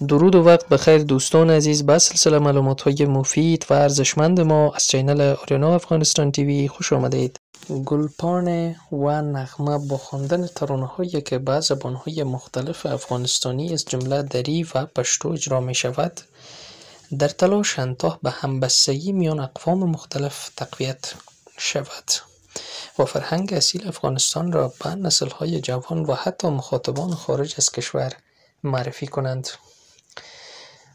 درود و وقت بخیر دوستان عزیز، به سلسله معلومات های مفید و ارزشمند ما از چینل آریانا افغانستان تیوی خوش آمدید. گلپان و نغمه با خواندن ترانه هایی که به زبان های مختلف افغانستانی از جمله دری و پشتو اجرا می شود، در تلاشند تا به همبستگی میان اقوام مختلف تقویت شود و فرهنگ اصیل افغانستان را به نسل های جوان و حتی مخاطبان خارج از کشور معرفی کنند.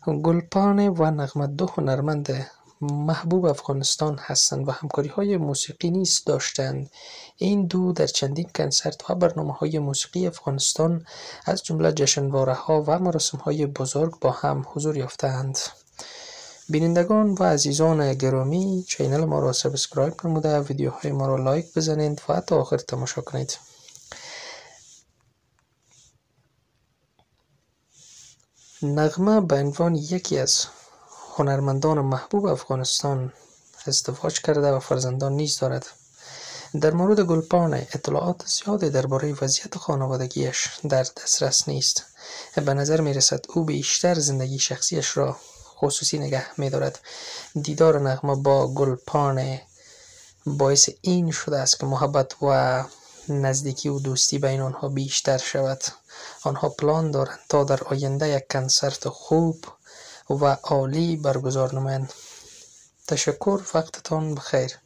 گلپان و نغمه دو هنرمند محبوب افغانستان هستند و همکاری های موسیقی نیز داشتند. این دو در چندین کنسرت و برنامه های موسیقی افغانستان از جمله جشنواره ها و مراسم های بزرگ با هم حضور یافتند. بینندگان و عزیزان گرامی، چینل ما را سابسکرایب نموده ویدیوهای ما را لایک بزنید و تا آخر تماشا کنید. نغمه به عنوان یکی از هنرمندان محبوب افغانستان ازدواج کرده و فرزندان نیز دارد. در مورد گلپان اطلاعات زیادی درباره وضعیت خانوادگیش در دسترس نیست. به نظر می رسد او بیشتر زندگی شخصیش را خصوصی نگه می دارد. دیدار نغمه با گلپان باعث این شده است که محبت و نزدیکی و دوستی بین آنها بیشتر شود. آنها پلان دارند تا در آینده یک کنسرت خوب و عالی برگزار نمایند. تشکر، وقتتان بخیر.